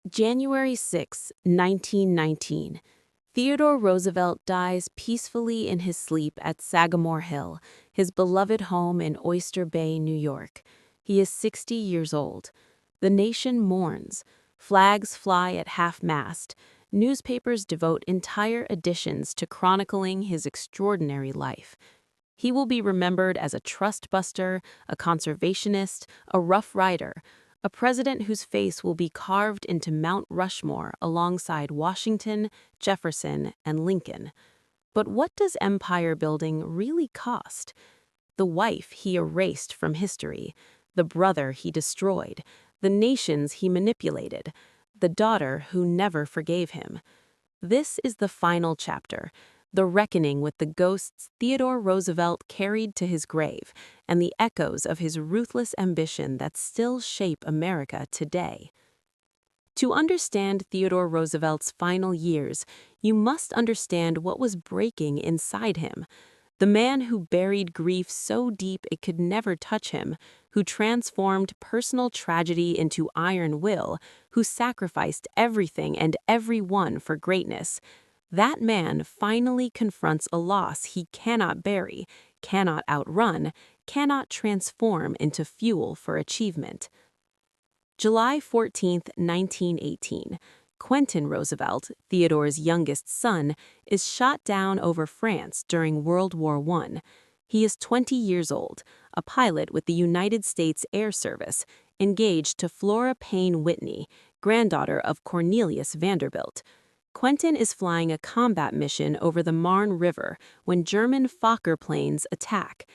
January 6, 1919. Theodore Roosevelt dies peacefully in his sleep at Sagamore Hill, his beloved home in Oyster Bay, New York. He is 60 years old. The nation mourns. Flags fly at half-mast. Newspapers devote entire editions to chronicling his extraordinary life. He will be remembered as a trust buster, a conservationist, a rough rider, a president whose face will be carved into Mount Rushmore alongside Washington, Jefferson, and Lincoln. But what does empire building really cost? The wife he erased from history, the brother he destroyed, the nations he manipulated, the daughter who never forgave him. This is the final chapter, the reckoning with the ghosts Theodore Roosevelt carried to his grave and the echoes of his ruthless ambition that still shape America today. To understand Theodore Roosevelt's final years, you must understand what was breaking inside him. The man who buried grief so deep it could never touch him, who transformed personal tragedy into iron will, who sacrificed everything and everyone for greatness. That man finally confronts a loss he cannot bury, cannot outrun, cannot transform into fuel for achievement. July 14, 1918. Quentin Roosevelt, Theodore's youngest son, is shot down over France during World War I. He is 20 years old, a pilot with the United States Air Service, engaged to Flora Payne Whitney, granddaughter of Cornelius Vanderbilt. Quentin is flying a combat mission over the Marne River when German Fokker planes attack.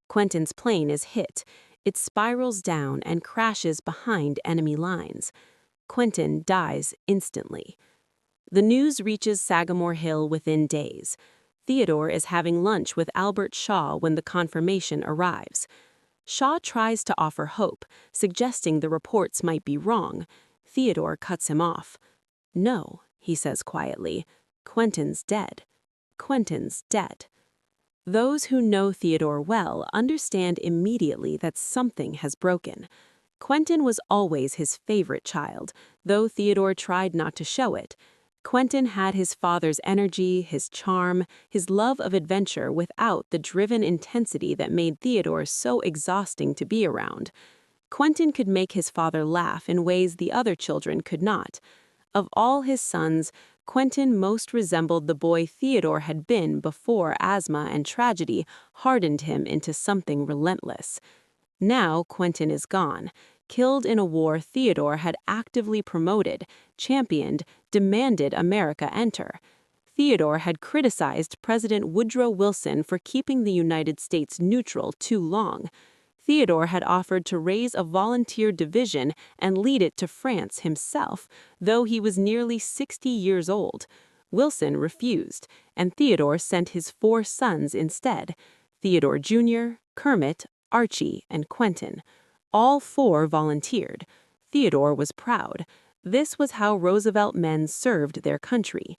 Quentin's plane is hit. It spirals down and crashes behind enemy lines. Quentin dies instantly. The news reaches Sagamore Hill within days. Theodore is having lunch with Albert Shaw when the confirmation arrives. Shaw tries to offer hope, suggesting the reports might be wrong. Theodore cuts him off. "No," he says quietly, "Quentin's dead. Quentin's dead." Those who know Theodore well understand immediately that something has broken. Quentin was always his favorite child, though Theodore tried not to show it. Quentin had his father's energy, his charm, his love of adventure without the driven intensity that made Theodore so exhausting to be around. Quentin could make his father laugh in ways the other children could not. Of all his sons, Quentin most resembled the boy Theodore had been before asthma and tragedy hardened him into something relentless. Now Quentin is gone, killed in a war Theodore had actively promoted, championed, demanded America enter. Theodore had criticized President Woodrow Wilson for keeping the United States neutral too long. Theodore had offered to raise a volunteer division and lead it to France himself, though he was nearly 60 years old. Wilson refused, and Theodore sent his 4 sons instead: Theodore Jr., Kermit, Archie, and Quentin. All 4 volunteered. Theodore was proud. This was how Roosevelt men served their country.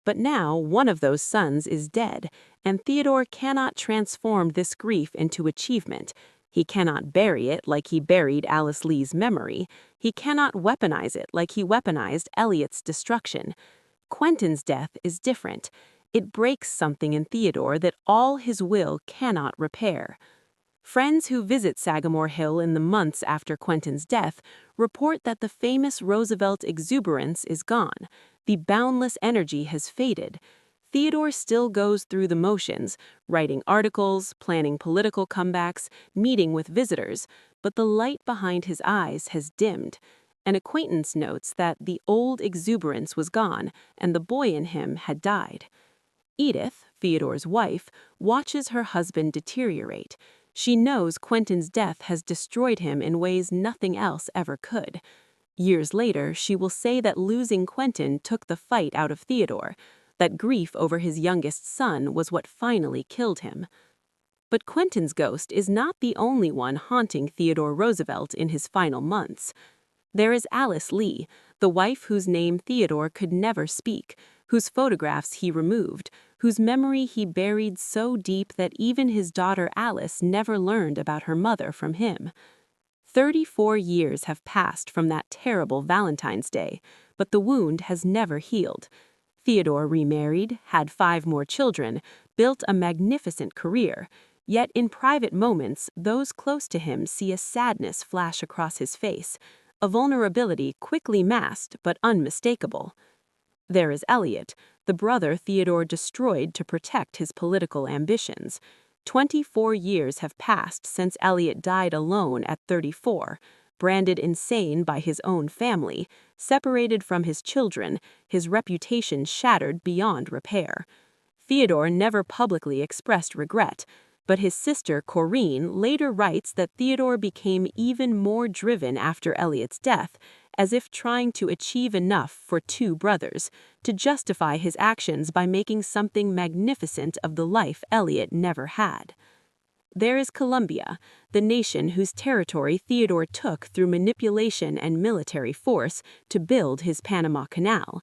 But now one of those sons is dead, and Theodore cannot transform this grief into achievement. He cannot bury it like he buried Alice Lee's memory. He cannot weaponize it like he weaponized Eliot's destruction. Quentin's death is different. It breaks something in Theodore that all his will cannot repair. Friends who visit Sagamore Hill in the months after Quentin's death report that the famous Roosevelt exuberance is gone. The boundless energy has faded. Theodore still goes through the motions, writing articles, planning political comebacks, meeting with visitors, but the light behind his eyes has dimmed. An acquaintance notes that the old exuberance was gone and the boy in him had died. Edith, Theodore's wife, watches her husband deteriorate. She knows Quentin's death has destroyed him in ways nothing else ever could. Years later, she will say that losing Quentin took the fight out of Theodore, that grief over his youngest son was what finally killed him. But Quentin's ghost is not the only one haunting Theodore Roosevelt in his final months. There is Alice Lee, the wife whose name Theodore could never speak, whose photographs he removed, whose memory he buried so deep that even his daughter Alice never learned about her mother from him. 34 years have passed from that terrible Valentine's Day, but the wound has never healed. Theodore remarried, had 5 more children, built a magnificent career. Yet in private moments, those close to him see a sadness flash across his face, a vulnerability quickly masked but unmistakable. There is Elliot, the brother Theodore destroyed to protect his political ambitions. 24 years have passed since Elliot died alone at 34, branded insane by his own family, separated from his children, his reputation shattered beyond repair. Theodore never publicly expressed regret, but his sister Corinne later writes that Theodore became even more driven after Elliot's death, as if trying to achieve enough for 2 brothers, to justify his actions by making something magnificent of the life Elliot never had. There is Colombia, the nation whose territory Theodore took through manipulation and military force to build his Panama Canal.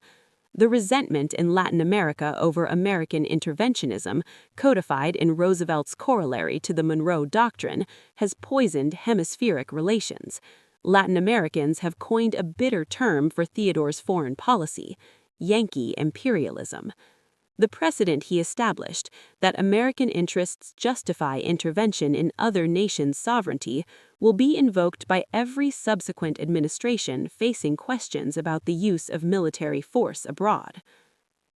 The resentment in Latin America over American interventionism, codified in Roosevelt's corollary to the Monroe Doctrine, has poisoned hemispheric relations. Latin Americans have coined a bitter term for Theodore's foreign policy: Yankee imperialism. The precedent he established, that American interests justify intervention in other nations' sovereignty, will be invoked by every subsequent administration facing questions about the use of military force abroad.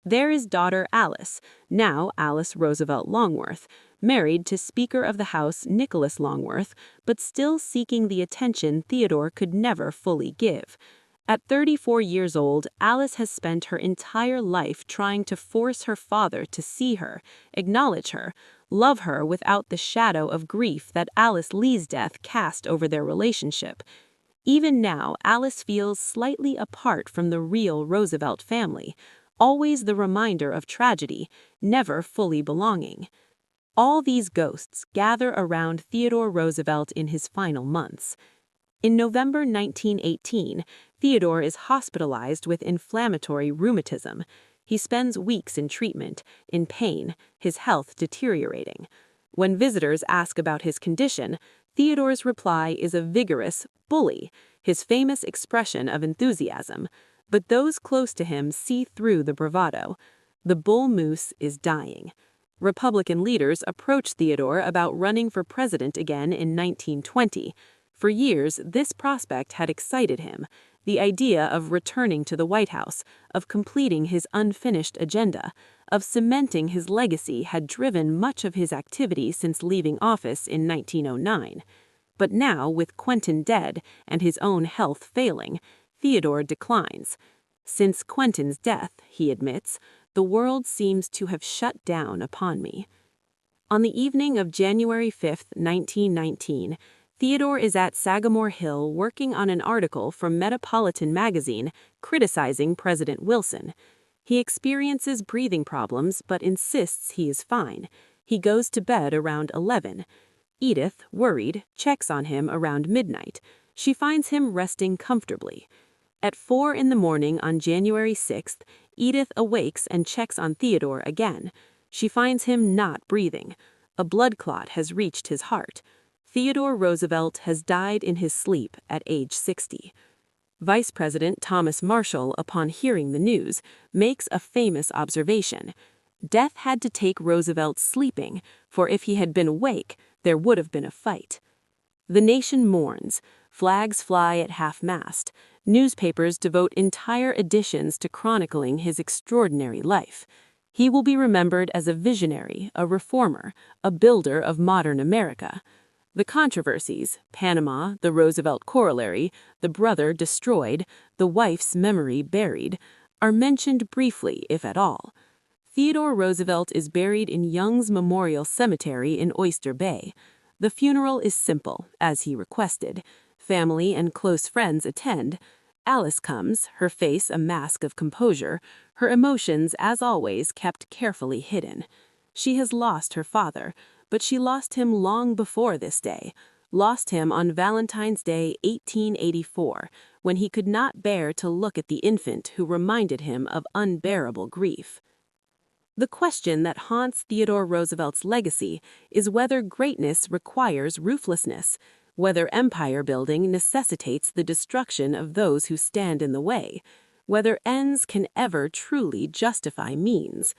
There is daughter Alice, now Alice Roosevelt Longworth, married to Speaker of the House Nicholas Longworth, but still seeking the attention Theodore could never fully give. At 34 years old, Alice has spent her entire life trying to force her father to see her, acknowledge her, love her without the shadow of grief that Alice Lee's death cast over their relationship. Even now, Alice feels slightly apart from the real Roosevelt family, always the reminder of tragedy, never fully belonging. All these ghosts gather around Theodore Roosevelt in his final months. In November 1918, Theodore is hospitalized with inflammatory rheumatism. He spends weeks in treatment, in pain, his health deteriorating. When visitors ask about his condition, Theodore's reply is a vigorous bully, his famous expression of enthusiasm. But those close to him see through the bravado. The bull moose is dying. Republican leaders approached Theodore about running for president again in 1920. For years, this prospect had excited him, the idea of returning to the White House, of completing his unfinished agenda, of cementing his legacy had driven much of his activity since leaving office in 1909. But now, with Quentin dead and his own health failing, Theodore declines. Since Quentin's death, he admits, the world seems to have shut down upon me. On the evening of January 5, 1919, Theodore is at Sagamore Hill working on an article from Metropolitan magazine criticizing President Wilson. He experiences breathing problems but insists he is fine. He goes to bed around 11. Edith, worried, checks on him around midnight. She finds him resting comfortably. At 4 in the morning on January 6th, Edith awakes and checks on Theodore again. She finds him not breathing. A blood clot has reached his heart. Theodore Roosevelt has died in his sleep at age 60. Vice President Thomas Marshall, upon hearing the news, makes a famous observation. Death had to take Roosevelt sleeping, for if he had been awake, there would have been a fight. The nation mourns. Flags fly at half-mast. Newspapers devote entire editions to chronicling his extraordinary life. He will be remembered as a visionary, a reformer, a builder of modern America. The controversies, Panama, the Roosevelt corollary, the brother destroyed, the wife's memory buried, are mentioned briefly, if at all. Theodore Roosevelt is buried in Young's Memorial Cemetery in Oyster Bay. The funeral is simple, as he requested. Family and close friends attend. Alice comes, her face a mask of composure, her emotions, as always, kept carefully hidden. She has lost her father, but she lost him long before this day, lost him on Valentine's Day 1884, when he could not bear to look at the infant who reminded him of unbearable grief. The question that haunts Theodore Roosevelt's legacy is whether greatness requires ruthlessness, whether empire building necessitates the destruction of those who stand in the way, whether ends can ever truly justify means.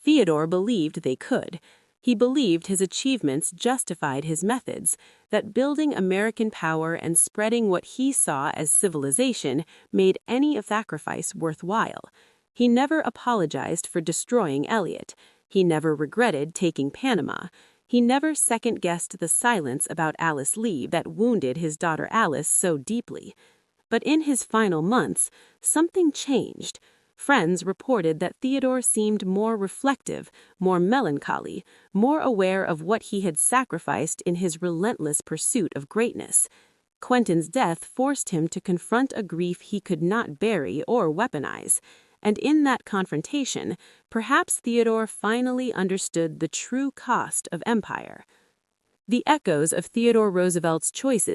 Theodore believed they could. He believed his achievements justified his methods, that building American power and spreading what he saw as civilization made any sacrifice worthwhile. He never apologized for destroying Eliot. He never regretted taking Panama. He never second-guessed the silence about Alice Lee that wounded his daughter Alice so deeply. But in his final months, something changed. Friends reported that Theodore seemed more reflective, more melancholy, more aware of what he had sacrificed in his relentless pursuit of greatness. Quentin's death forced him to confront a grief he could not bury or weaponize. And in that confrontation, perhaps Theodore finally understood the true cost of empire. The echoes of Theodore Roosevelt's choices